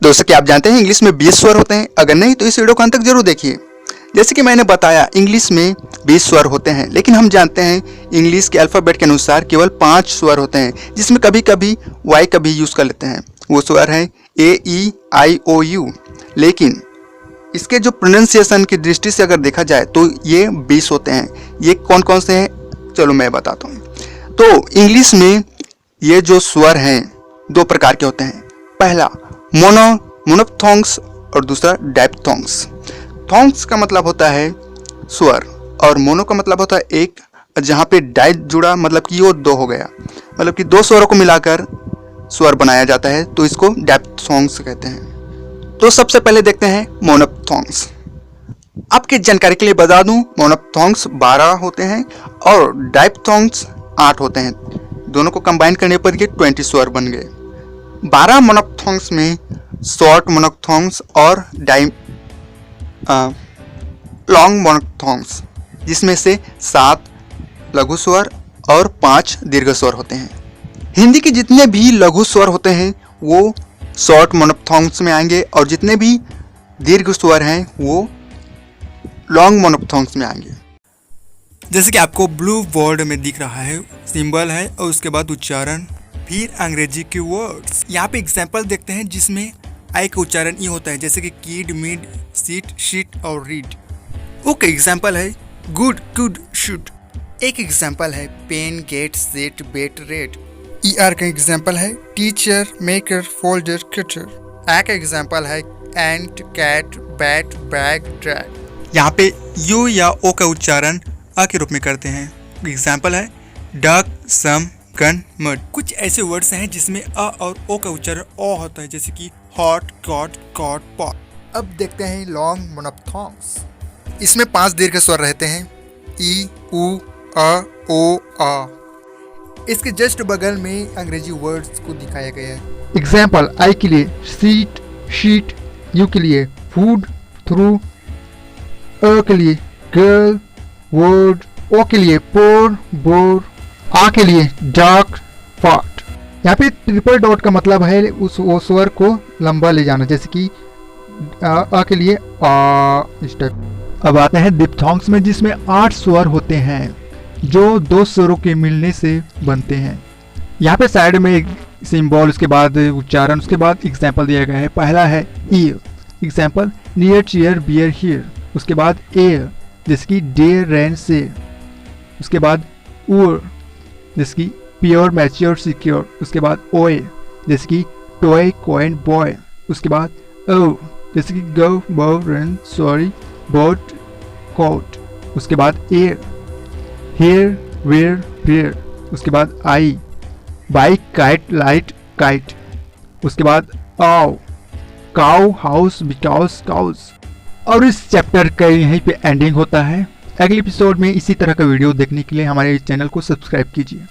दोस्तों, क्या आप जानते हैं इंग्लिश में 20 स्वर होते हैं? अगर नहीं तो इस वीडियो को अंत तक जरूर देखिए। जैसे कि मैंने बताया, इंग्लिश में 20 स्वर होते हैं, लेकिन हम जानते हैं इंग्लिश के अल्फ़ाबेट के अनुसार केवल 5 स्वर होते हैं, जिसमें कभी कभी वाई का भी यूज़ कर लेते हैं। वो स्वर हैं AEIOU। लेकिन इसके जो प्रोनाउंसिएशन की दृष्टि से अगर देखा जाए तो ये 20 होते हैं। ये कौन कौन से हैं, चलो मैं बताता हूँ। तो इंग्लिश में ये जो स्वर हैं 2 प्रकार के होते हैं। पहला मोनोप्थोंग्स और दूसरा डायप्थोंग्स। थोंग्स का मतलब होता है स्वर और मोनो का मतलब होता है एक, जहाँ पे डाइट जुड़ा मतलब कि वो 2 हो गया, मतलब कि 2 स्वरों को मिलाकर स्वर बनाया जाता है, तो इसको डायप्थोंग्स कहते हैं। तो सबसे पहले देखते हैं मोनोप्थोंग्स। आपकी जानकारी के लिए बता दूं, मोनोप्थोंग्स 12 होते हैं और डायप्थोंग्स 8 होते हैं। दोनों को कंबाइन करने पर ये 20 स्वर बन गए। 12 मोनोप्थोंग्स में शॉर्ट मोनोप्थोंग्स और लॉन्ग मोनोप्थोंग्स, जिसमें से 7 लघु स्वर और 5 दीर्घ स्वर होते हैं। हिंदी के जितने भी लघु स्वर होते हैं वो शॉर्ट मोनोप्थोंग्स में आएंगे और जितने भी दीर्घ स्वर हैं वो लॉन्ग मोनोप्थोंग्स में आएंगे। जैसे कि आपको ब्लू बोर्ड में दिख रहा है, सिंबल है और उसके बाद उच्चारण, फिर अंग्रेजी के वर्ड्स। यहाँ पे एग्जाम्पल देखते हैं जिसमें आई का उच्चारण ई होता है, जैसे कि किड, मिड, सीट, शीट और रीड। ओके, एग्जाम्पल है गुड, कुड, शुड। एक एग्जाम्पल है पेन, गेट, सेट, बेट, रेड। ER का एग्जाम्पल है teacher, maker, folder, cutter. A का एग्जाम्पल है एंट, कैट, बैट, बैग, ड्रैग। यहाँ पे यू या ओ का उच्चारण अ के रूप में करते हैं। एग्जाम्पल है डक, सम, गन, मड। कुछ ऐसे वर्ड्स हैं जिसमें अ और ओ का उच्चारण ओ होता है, जैसे कि हॉट, कॉट, कॉट, पॉट। अब देखते हैं लॉन्ग मोनोप्थोंग्स। इसमें 5 दीर्घ स्वर रहते हैं, ई, उ, अ, ओ, आ। इसके जस्ट बगल में अंग्रेजी वर्ड्स को दिखाया गया है। एग्जाम्पल आई के लिए सीट, शीट, यू के लिए फूड, थ्रू, अ के लिए गर्ल, वर्ड, ओ के लिए पोर, बोर, आ के लिए डार्क, फाट। यहाँ पे ट्रिपल डॉट का मतलब है उस वो स्वर को लंबा ले जाना, जैसे कि आ के लिए आ, इस टाइप। अब आते हैं डिप्थोंग्स में, जिसमें 8 स्वर होते हैं जो 2 स्वरों के मिलने से बनते हैं। यहाँ पे साइड में एक सिंबल, उसके बाद उच्चारण, उसके बाद एग्जाम्पल दिया गया है। पहला है year, example near, chair, bear, here. उसके बाद एयर, जैसे कि डे, रेन, से। उसके बाद ऊर, जैसे कि प्योर, मैच्योर, सिक्योर। उसके बाद ओए, जैसे कि टॉय, कॉइन, बॉय। उसके बाद ओ, जैसे कि गो, बो, रन, सॉरी, बोट, कोट। उसके बाद एयर, हेयर, वेयर, फेयर। उसके बाद I, bike, kite, light, kite. उसके बाद आओ, काउ, हाउस, बिकॉज, काउस। और इस चैप्टर का यहीं पे एंडिंग होता है। अगले एपिसोड में इसी तरह का वीडियो देखने के लिए हमारे चैनल को सब्सक्राइब कीजिए।